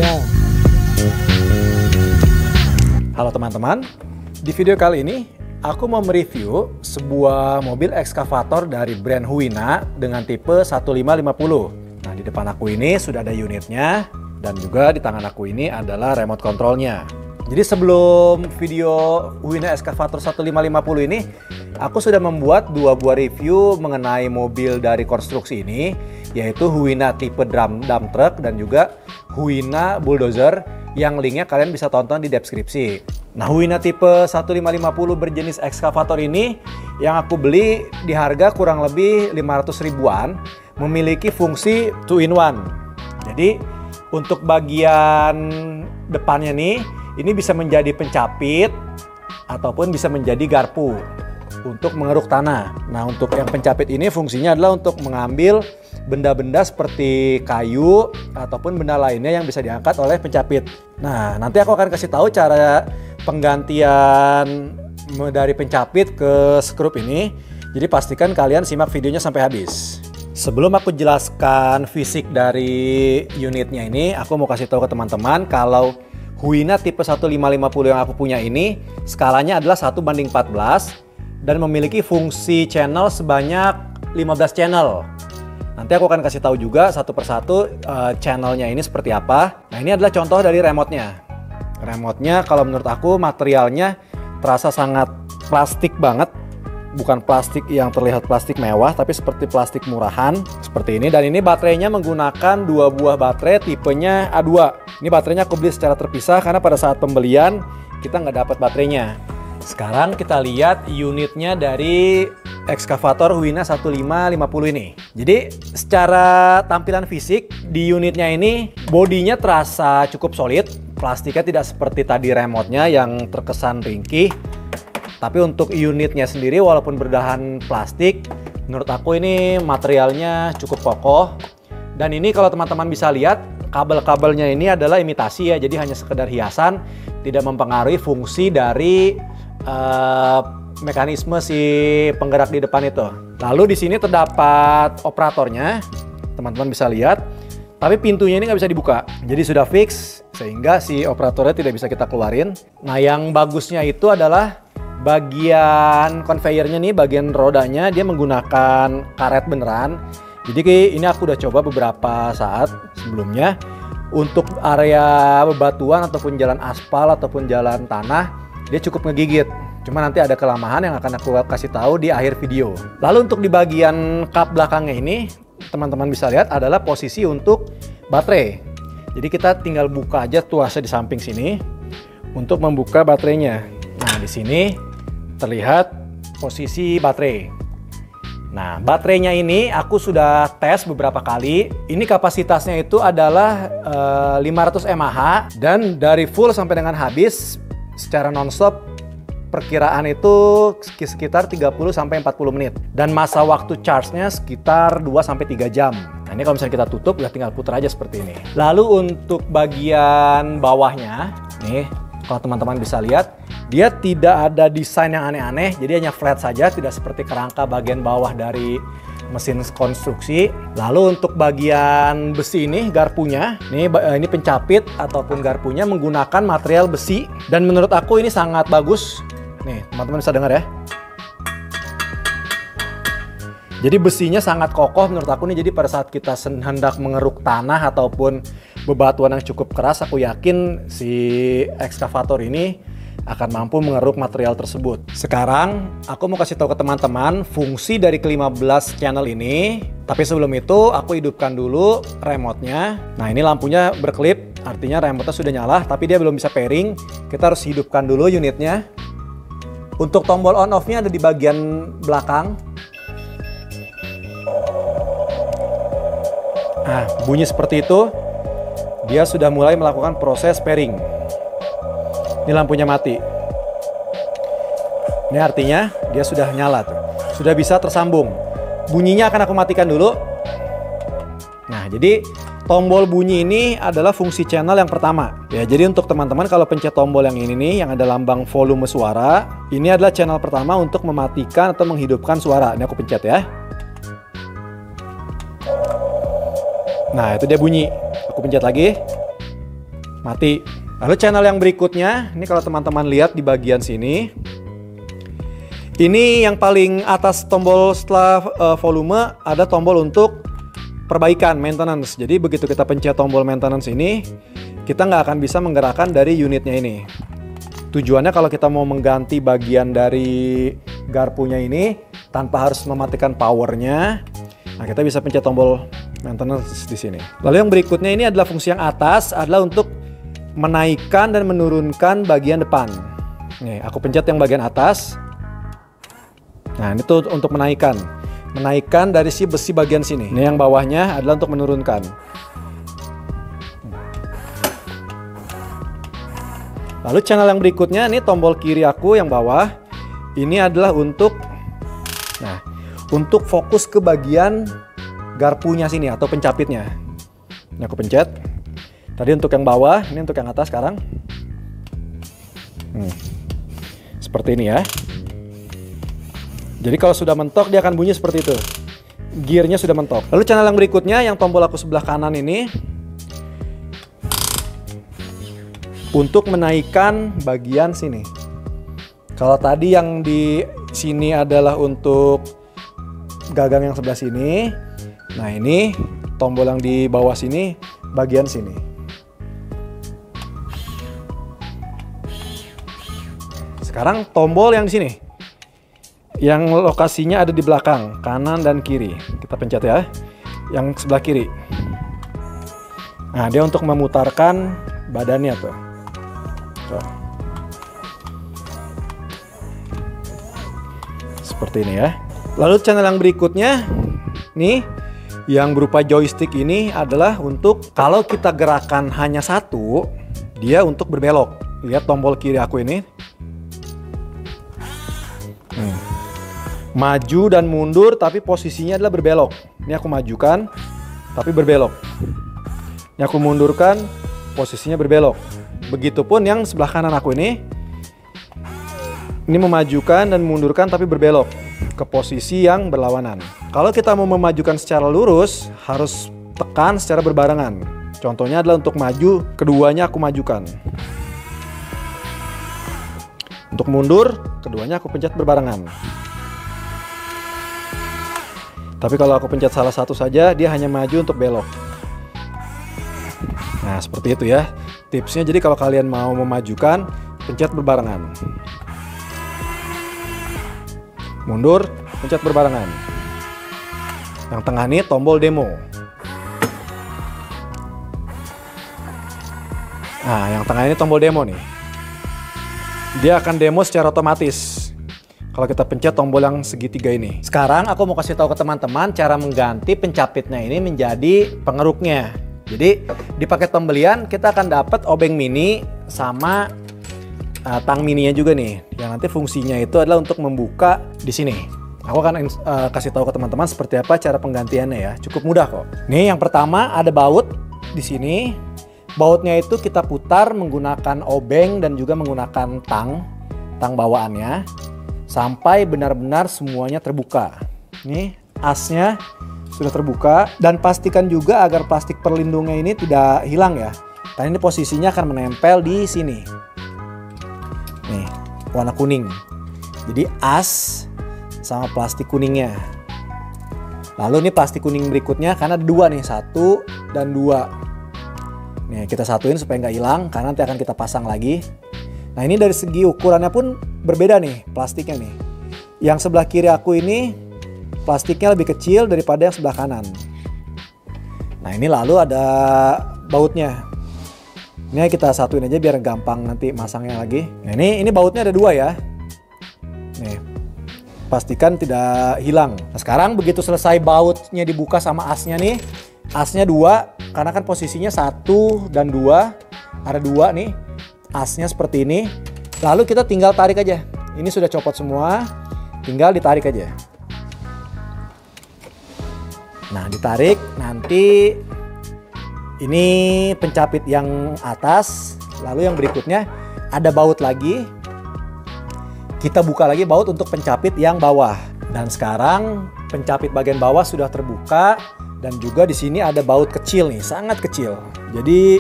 Indonesia. Halo teman-teman, di video kali ini aku mau mereview sebuah mobil ekskavator dari brand Huina dengan tipe 1550. Nah, di depan aku ini sudah ada unitnya dan juga di tangan aku ini adalah remote controlnya. Jadi sebelum video Huina Excavator 1550 ini, aku sudah membuat dua buah review mengenai mobil dari konstruksi ini, yaitu Huina tipe dump truck dan juga Huina bulldozer, yang linknya kalian bisa tonton di deskripsi. Nah, Huina tipe 1550 berjenis ekskavator ini yang aku beli di harga kurang lebih 500 ribuan, memiliki fungsi 2-in-1. Jadi untuk bagian depannya nih, ini bisa menjadi pencapit ataupun bisa menjadi garpu untuk mengeruk tanah. Nah, untuk yang pencapit ini fungsinya adalah untuk mengambil benda-benda seperti kayu ataupun benda lainnya yang bisa diangkat oleh pencapit. Nah, nanti aku akan kasih tahu cara penggantian dari pencapit ke skrup ini. Jadi pastikan kalian simak videonya sampai habis. Sebelum aku jelaskan fisik dari unitnya ini, aku mau kasih tahu ke teman-teman kalau Huina tipe 1550 yang aku punya ini skalanya adalah 1:14 dan memiliki fungsi channel sebanyak 15 channel. Nanti aku akan kasih tahu juga satu persatu channelnya ini seperti apa. Nah, ini adalah contoh dari remote-nya. Remote-nya kalau menurut aku materialnya terasa sangat plastik banget. Bukan plastik yang terlihat plastik mewah, tapi seperti plastik murahan seperti ini. Dan ini baterainya menggunakan dua buah baterai tipenya A2. Ini baterainya aku beli secara terpisah karena pada saat pembelian kita nggak dapat baterainya. Sekarang kita lihat unitnya dari ekskavator Huina 1550 ini. Jadi secara tampilan fisik di unitnya ini bodinya terasa cukup solid. Plastiknya tidak seperti tadi remote-nya yang terkesan ringkih. Tapi untuk unitnya sendiri walaupun berbahan plastik, menurut aku ini materialnya cukup kokoh. Dan ini kalau teman-teman bisa lihat, kabel-kabelnya ini adalah imitasi ya, jadi hanya sekedar hiasan, tidak mempengaruhi fungsi dari mekanisme si penggerak di depan itu. Lalu di sini terdapat operatornya, teman-teman bisa lihat, tapi pintunya ini nggak bisa dibuka, jadi sudah fix sehingga si operatornya tidak bisa kita keluarin. Nah, yang bagusnya itu adalah bagian conveyornya nih, bagian rodanya dia menggunakan karet beneran. Jadi ini aku udah coba beberapa saat sebelumnya. Untuk area bebatuan ataupun jalan aspal ataupun jalan tanah, dia cukup ngegigit. Cuma nanti ada kelemahan yang akan aku kasih tahu di akhir video. Lalu untuk di bagian kap belakangnya ini, teman-teman bisa lihat adalah posisi untuk baterai. Jadi kita tinggal buka aja tuasnya di samping sini untuk membuka baterainya. Nah, di sini terlihat posisi baterai. Nah, baterainya ini aku sudah tes beberapa kali. Ini kapasitasnya itu adalah 500 mAh dan dari full sampai dengan habis secara nonstop perkiraan itu sekitar 30-40 menit. Dan masa waktu charge-nya sekitar 2-3 jam. Nah, ini kalau misalnya kita tutup ya tinggal putar aja seperti ini. Lalu untuk bagian bawahnya, nih kalau teman-teman bisa lihat, dia tidak ada desain yang aneh-aneh, jadi hanya flat saja, tidak seperti kerangka bagian bawah dari mesin konstruksi. Lalu untuk bagian besi ini, garpunya, ini pencapit ataupun garpunya menggunakan material besi, dan menurut aku ini sangat bagus. Nih, teman-teman bisa dengar ya. Jadi besinya sangat kokoh menurut aku nih, jadi pada saat kita hendak mengeruk tanah ataupun bebatuan yang cukup keras, aku yakin si ekskavator ini akan mampu mengeruk material tersebut. Sekarang aku mau kasih tahu ke teman-teman fungsi dari ke-15 channel ini. Tapi sebelum itu aku hidupkan dulu remote-nya. Nah, ini lampunya berkelip, artinya remote-nya sudah nyala tapi dia belum bisa pairing. Kita harus hidupkan dulu unitnya. Untuk tombol on off-nya ada di bagian belakang. Nah, bunyi seperti itu. Dia sudah mulai melakukan proses pairing. Ini lampunya mati. Ini artinya dia sudah nyala tuh. Sudah bisa tersambung. Bunyinya akan aku matikan dulu. Nah, jadi tombol bunyi ini adalah fungsi channel yang pertama. Ya, jadi untuk teman-teman kalau pencet tombol yang ini nih, yang ada lambang volume suara, ini adalah channel pertama untuk mematikan atau menghidupkan suara. Ini aku pencet ya. Nah, itu dia bunyi. Aku pencet lagi. mati. Lalu channel yang berikutnya, ini kalau teman-teman lihat di bagian sini, ini yang paling atas tombol setelah volume ada tombol untuk perbaikan, maintenance. Jadi begitu kita pencet tombol maintenance ini, kita nggak akan bisa menggerakkan dari unitnya ini. Tujuannya kalau kita mau mengganti bagian dari garpunya ini tanpa harus mematikan powernya, nah kita bisa pencet tombol maintenance di sini. Lalu yang berikutnya ini adalah fungsi yang atas, adalah untuk menaikkan dan menurunkan bagian depan. Nih, aku pencet yang bagian atas. Nah, ini tuh untuk menaikkan dari si besi bagian sini. Ini yang bawahnya adalah untuk menurunkan. Lalu channel yang berikutnya, ini tombol kiri aku yang bawah. Ini adalah untuk, nah, untuk fokus ke bagian garpunya sini atau pencapitnya. Ini aku pencet. Tadi untuk yang bawah, ini untuk yang atas sekarang. Seperti ini ya. Jadi kalau sudah mentok dia akan bunyi seperti itu. Gearnya sudah mentok. Lalu channel yang berikutnya yang tombol aku sebelah kanan ini untuk menaikkan bagian sini. Kalau tadi yang di sini adalah untuk gagang yang sebelah sini. Nah, ini tombol yang di bawah sini bagian sini. Sekarang tombol yang di sini. Yang lokasinya ada di belakang, kanan dan kiri. Kita pencet ya. Yang sebelah kiri. Nah, dia untuk memutarkan badannya tuh. Seperti ini ya. Lalu channel yang berikutnya, nih, yang berupa joystick ini adalah untuk kalau kita gerakan hanya satu, dia untuk berbelok. Lihat tombol kiri aku ini. Maju dan mundur tapi posisinya adalah berbelok. Ini aku majukan tapi berbelok. Ini aku mundurkan, posisinya berbelok. Begitupun yang sebelah kanan aku ini memajukan dan mundurkan tapi berbelok ke posisi yang berlawanan. Kalau kita mau memajukan secara lurus, harus tekan secara berbarengan. Contohnya adalah untuk maju, keduanya aku majukan. Untuk mundur, keduanya aku pencet berbarengan. Tapi kalau aku pencet salah satu saja, dia hanya maju untuk belok. Nah, seperti itu ya tipsnya. Jadi kalau kalian mau memajukan, pencet berbarengan. Mundur, pencet berbarengan. Yang tengah ini tombol demo. Nah, yang tengah ini tombol demo nih. Dia akan demo secara otomatis kalau kita pencet tombol yang segitiga ini. Sekarang aku mau kasih tahu ke teman-teman cara mengganti pencapitnya ini menjadi pengeruknya. Jadi di paket pembelian kita akan dapat obeng mini sama tang mininya juga nih. Yang nanti fungsinya itu adalah untuk membuka di sini. Aku akan kasih tahu ke teman-teman seperti apa cara penggantiannya ya. Cukup mudah kok. Nih yang pertama ada baut di sini. Bautnya itu kita putar menggunakan obeng dan juga menggunakan tang bawaannya sampai benar-benar semuanya terbuka. Nih asnya sudah terbuka dan pastikan juga agar plastik perlindungnya ini tidak hilang ya. Dan ini posisinya akan menempel di sini. Nih warna kuning. Jadi as sama plastik kuningnya. Lalu ini plastik kuning berikutnya karena ada dua nih, 1 dan 2. Nih kita satuin supaya nggak hilang karena nanti akan kita pasang lagi. Nah ini dari segi ukurannya pun berbeda nih plastiknya nih. Yang sebelah kiri aku ini plastiknya lebih kecil daripada yang sebelah kanan. Nah ini lalu ada bautnya. Ini kita satuin aja biar gampang nanti masangnya lagi. Nah ini bautnya ada 2 ya. Nih pastikan tidak hilang. Nah sekarang begitu selesai bautnya dibuka sama asnya nih. Asnya 2 karena kan posisinya 1 dan 2. Ada 2 nih. Asnya seperti ini. Lalu kita tinggal tarik aja. Ini sudah copot semua. Tinggal ditarik aja. Nah ditarik. Nanti ini pencapit yang atas. Lalu yang berikutnya ada baut lagi. Kita buka lagi baut untuk pencapit yang bawah. Dan sekarang pencapit bagian bawah sudah terbuka. Dan juga di sini ada baut kecil nih, sangat kecil. Jadi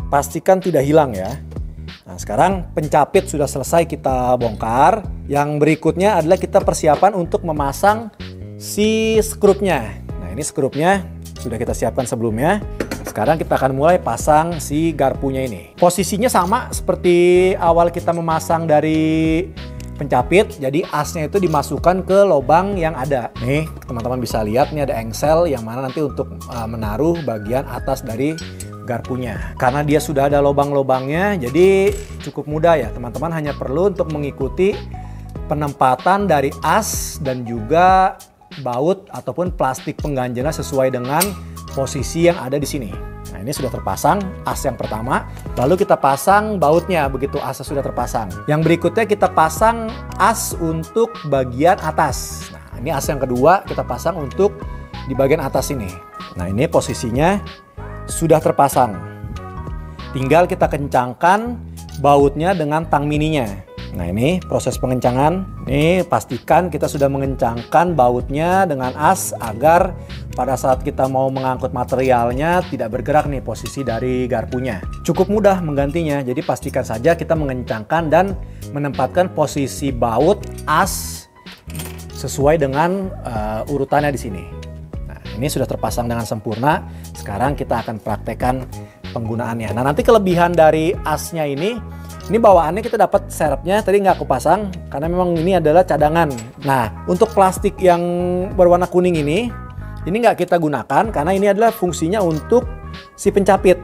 pastikan tidak hilang ya. Nah, sekarang pencapit sudah selesai kita bongkar. Yang berikutnya adalah kita persiapan untuk memasang si skrupnya. Nah, ini skrupnya sudah kita siapkan sebelumnya. Sekarang kita akan mulai pasang si garpunya ini. Posisinya sama seperti awal kita memasang dari pencapit. Jadi asnya itu dimasukkan ke lubang yang ada. Nih, teman-teman bisa lihat nih ada engsel yang mana nanti untuk menaruh bagian atas dari garpunya. Karena dia sudah ada lubang-lubangnya, jadi cukup mudah ya. Teman-teman hanya perlu untuk mengikuti penempatan dari as dan juga baut ataupun plastik pengganjalnya sesuai dengan posisi yang ada di sini. Nah, ini sudah terpasang as yang pertama. Lalu kita pasang bautnya begitu asnya sudah terpasang. Yang berikutnya kita pasang as untuk bagian atas. Nah, ini as yang kedua kita pasang untuk di bagian atas ini. Nah, ini posisinya sudah terpasang. Tinggal kita kencangkan bautnya dengan tang mininya. Nah, ini proses pengencangan. Nih, pastikan kita sudah mengencangkan bautnya dengan as agar pada saat kita mau mengangkut materialnya tidak bergerak nih posisi dari garpunya. Cukup mudah menggantinya. Jadi pastikan saja kita mengencangkan dan menempatkan posisi baut as sesuai dengan urutannya di sini. Ini sudah terpasang dengan sempurna. Sekarang kita akan praktekkan penggunaannya. Nah, nanti kelebihan dari asnya ini bawaannya kita dapat serepnya. Tadi nggak aku pasang karena memang ini adalah cadangan. Nah, untuk plastik yang berwarna kuning ini nggak kita gunakan karena ini adalah fungsinya untuk si pencapit.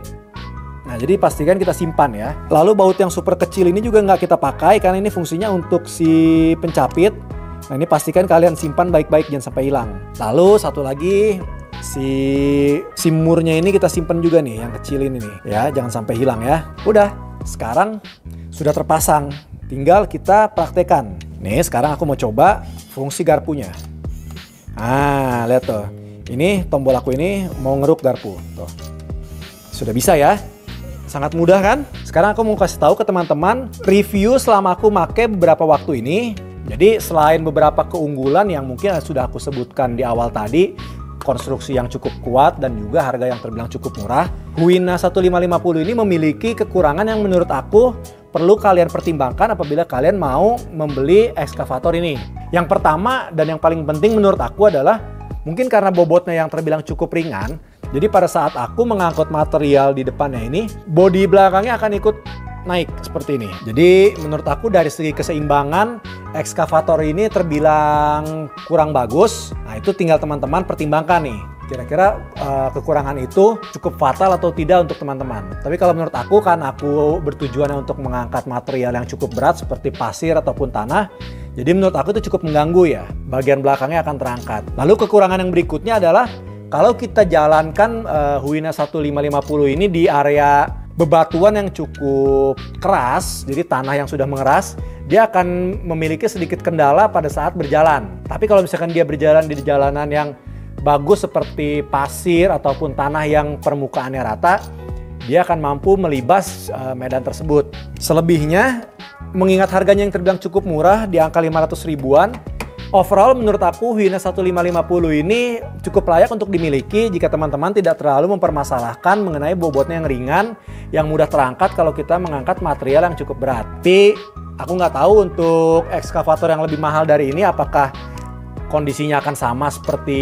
Nah, jadi pastikan kita simpan ya. Lalu baut yang super kecil ini juga nggak kita pakai karena ini fungsinya untuk si pencapit. Nah, ini pastikan kalian simpan baik-baik jangan sampai hilang. Lalu satu lagi si murnya ini kita simpan juga nih yang kecil ini nih ya, jangan sampai hilang ya. Udah, sekarang sudah terpasang. Tinggal kita praktekkan. Nih, sekarang aku mau coba fungsi garpunya. Ah, lihat tuh. Ini tombol aku ini mau ngeruk garpu. Tuh. Sudah bisa ya. Sangat mudah kan? Sekarang aku mau kasih tahu ke teman-teman review selama aku pakai beberapa waktu ini. Jadi selain beberapa keunggulan yang mungkin sudah aku sebutkan di awal tadi, konstruksi yang cukup kuat dan juga harga yang terbilang cukup murah, Huina 1550 ini memiliki kekurangan yang menurut aku perlu kalian pertimbangkan apabila kalian mau membeli ekskavator ini. Yang pertama dan yang paling penting menurut aku adalah mungkin karena bobotnya yang terbilang cukup ringan, jadi pada saat aku mengangkut material di depannya ini, bodi belakangnya akan ikut naik seperti ini. Jadi menurut aku dari segi keseimbangan ekskavator ini terbilang kurang bagus. Nah, itu tinggal teman-teman pertimbangkan nih. Kira-kira kekurangan itu cukup fatal atau tidak untuk teman-teman. Tapi kalau menurut aku kan aku bertujuan untuk mengangkat material yang cukup berat seperti pasir ataupun tanah. Jadi menurut aku itu cukup mengganggu ya. Bagian belakangnya akan terangkat. Lalu kekurangan yang berikutnya adalah kalau kita jalankan Huina 1550 ini di area bebatuan yang cukup keras, jadi tanah yang sudah mengeras, dia akan memiliki sedikit kendala pada saat berjalan. Tapi kalau misalkan dia berjalan di jalanan yang bagus seperti pasir ataupun tanah yang permukaannya rata, dia akan mampu melibas medan tersebut. Selebihnya, mengingat harganya yang terbilang cukup murah di angka 500 ribuan, overall menurut aku Huina 1550 ini cukup layak untuk dimiliki jika teman-teman tidak terlalu mempermasalahkan mengenai bobotnya yang ringan, yang mudah terangkat kalau kita mengangkat material yang cukup berat. Tapi aku nggak tahu untuk ekskavator yang lebih mahal dari ini apakah kondisinya akan sama seperti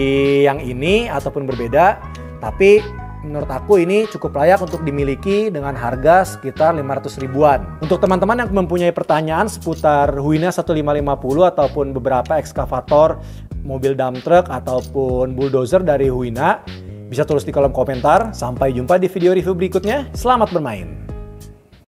yang ini ataupun berbeda. Tapi menurut aku ini cukup layak untuk dimiliki dengan harga sekitar 500 ribuan. Untuk teman-teman yang mempunyai pertanyaan seputar Huina 1550 ataupun beberapa ekskavator, mobil dump truck ataupun bulldozer dari Huina, bisa tulis di kolom komentar. Sampai jumpa di video review berikutnya. Selamat bermain!